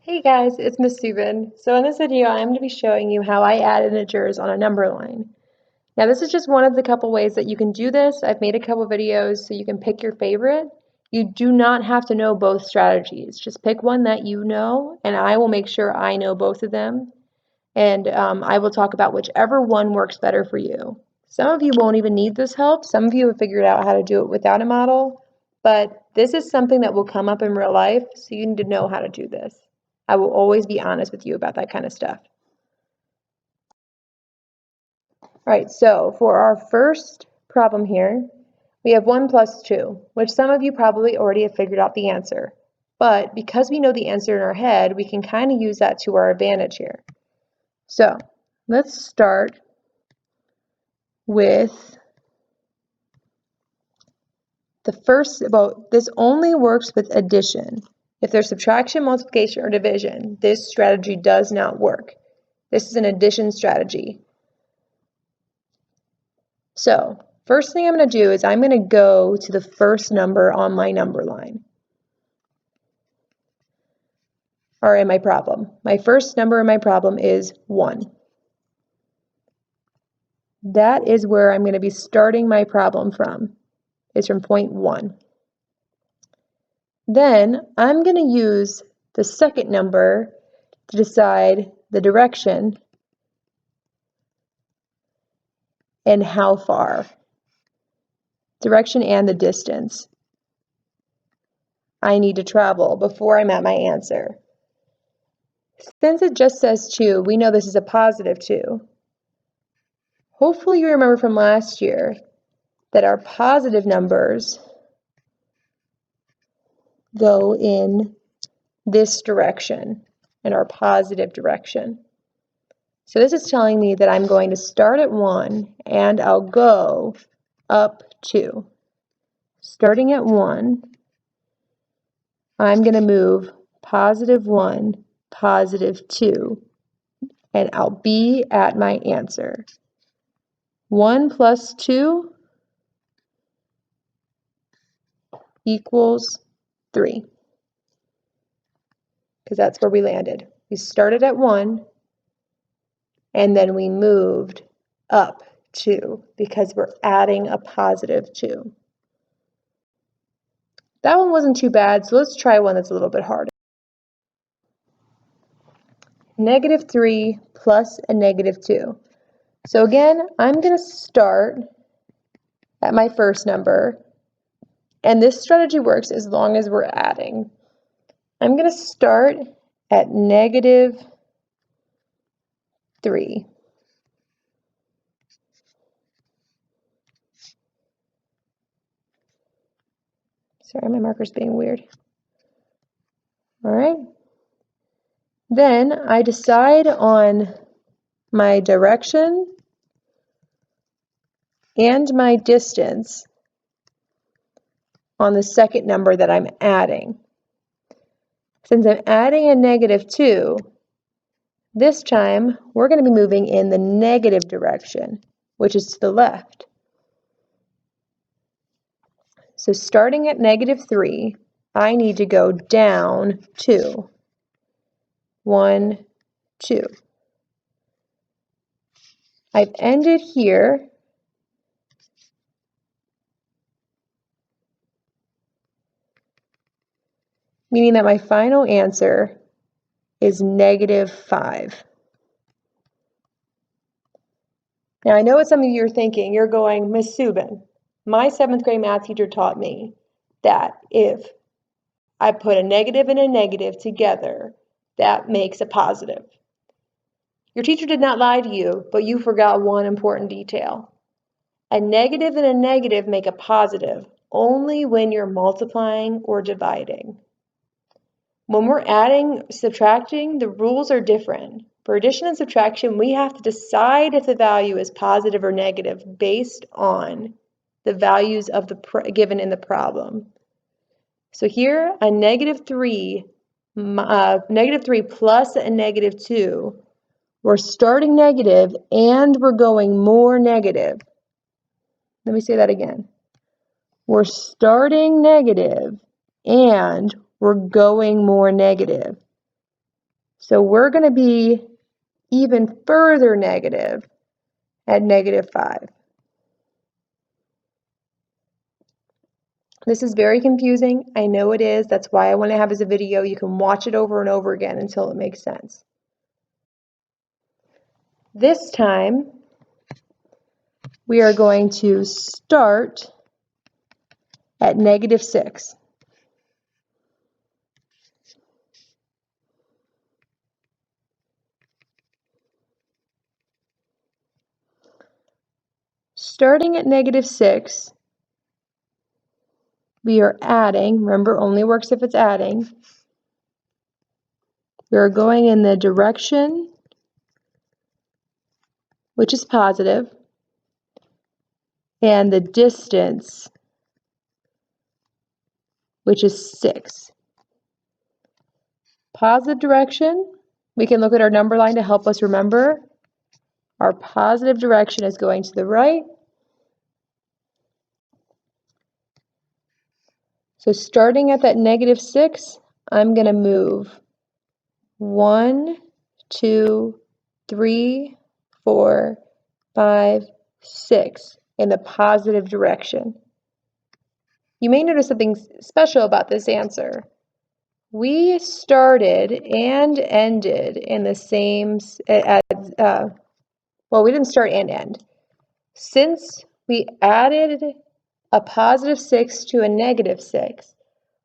Hey guys, it's Miss Subin. So in this video, I'm going to be showing you how I add integers on a number line. Now this is just one of the couple ways that you can do this. I've made a couple videos so you can pick your favorite. You do not have to know both strategies. Just pick one that you know, and I will make sure I know both of them. And I will talk about whichever one works better for you. Some of you won't even need this help. Some of you have figured out how to do it without a model, but this is something that will come up in real life, so you need to know how to do this. I will always be honest with you about that kind of stuff. All right, so for our first problem here, we have 1 plus 2, which some of you probably already have figured out the answer. But because we know the answer in our head, we can kind of use that to our advantage here. So let's start with the first. Well, this only works with addition. If there's subtraction, multiplication, or division, this strategy does not work. This is an addition strategy. So first thing I'm going to do is I'm going to go to the first number on my number line, or in my problem. My first number in my problem is 1. That is where I'm going to be starting my problem from. It's from point 1. Then I'm going to use the second number to decide the direction and how far. Direction and the distance I need to travel before I'm at my answer. Since it just says 2, we know this is a positive 2. Hopefully you remember from last year that our positive numbers go in this direction, in our positive direction. So this is telling me that I'm going to start at 1 and I'll go up 2. Starting at 1, I'm going to move positive 1, positive 2, and I'll be at my answer. 1 plus 2 equals 3, because that's where we landed. We started at 1, and then we moved up 2, because we're adding a positive 2. That one wasn't too bad, so let's try one that's a little bit harder. -3 plus a -2. So again, I'm going to start at my first number, and this strategy works as long as we're adding. I'm going to start at -3. Sorry, my marker's being weird. All right. Then I decide on my direction and my distance on the second number that I'm adding. Since I'm adding a -2, this time we're going to be moving in the negative direction, which is to the left. So starting at -3, I need to go down 2. 1, 2. I've ended here. Meaning that my final answer is -5. Now I know what some of you are thinking. You're going, Miss Subin, my 7th grade math teacher taught me that if I put a negative and a negative together, that makes a positive. Your teacher did not lie to you, but you forgot one important detail. A negative and a negative make a positive only when you're multiplying or dividing. When we're adding, subtracting, the rules are different. For addition and subtraction, we have to decide if the value is positive or negative based on the values of the given in the problem. So here, a -3 plus a -2, we're starting negative and we're going more negative. Let me say that again. We're starting negative and we're going more negative. So we're going to be even further negative at -5. This is very confusing. I know it is. That's why I want to have as a video. You can watch it over and over again until it makes sense. This time, we are going to start at -6. Starting at -6, we are adding, remember only works if it's adding, we are going in the direction which is positive, and the distance which is 6. Positive direction, we can look at our number line to help us remember. Our positive direction is going to the right. So starting at that -6, I'm going to move 1, 2, 3, 4, 5, 6 in the positive direction. You may notice something special about this answer. We started and ended in the same, well, we didn't start and end. Since we added a +6 to a -6,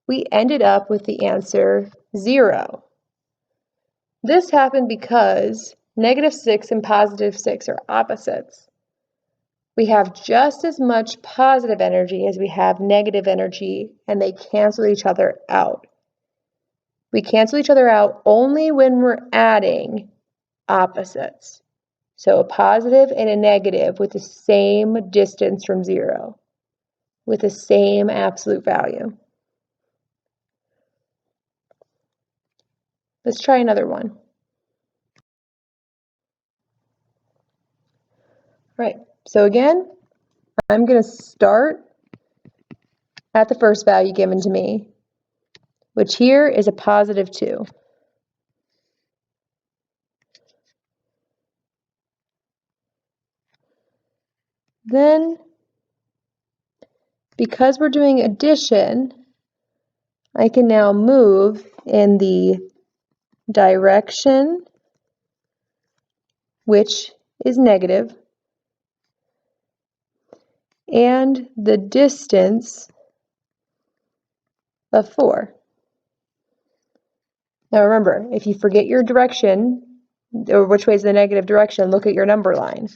we ended up with the answer 0. This happened because -6 and +6 are opposites. We have just as much positive energy as we have negative energy, and they cancel each other out. We cancel each other out only when we're adding opposites. So a positive and a negative with the same distance from 0, with the same absolute value. Let's try another one. All right, so again, I'm going to start at the first value given to me, which here is a +2. Then, because we're doing addition, I can now move in the direction which is negative and the distance of 4. Now remember, if you forget your direction, or which way is the negative direction, look at your number line.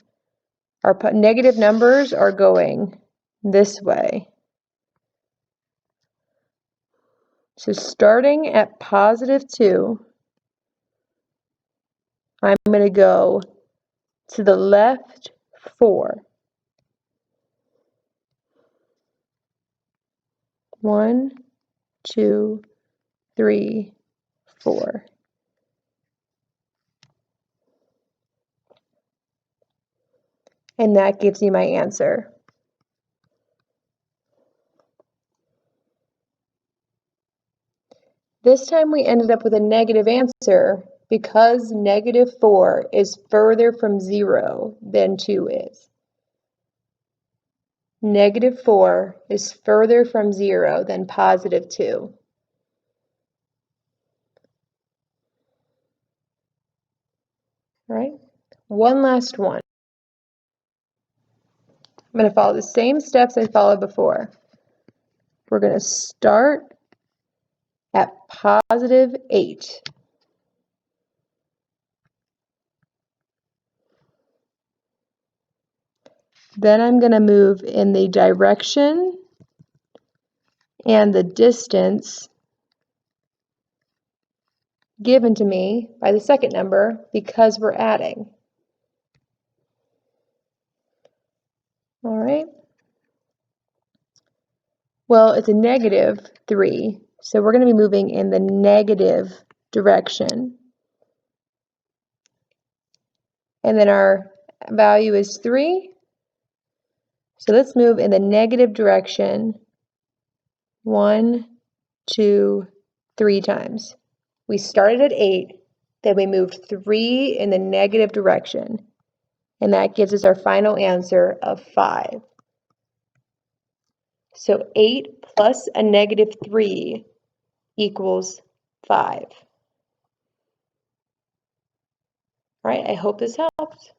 Our negative numbers are going this way. So starting at +2, I'm going to go to the left 4. 1, 2, 3, 4. And that gives you my answer. This time we ended up with a negative answer because -4 is further from 0 than 2 is. -4 is further from 0 than +2. All right, one last one. I'm going to follow the same steps I followed before. We're going to start at +8. Then I'm going to move in the direction and the distance given to me by the second number because we're adding. All right. Well, it's a -3, so we're going to be moving in the negative direction. And then our value is 3. So let's move in the negative direction 1, 2, 3 times. We started at 8, Then we moved 3 in the negative direction. And that gives us our final answer of 5. So 8 plus a negative 3 equals 5. All right, I hope this helped.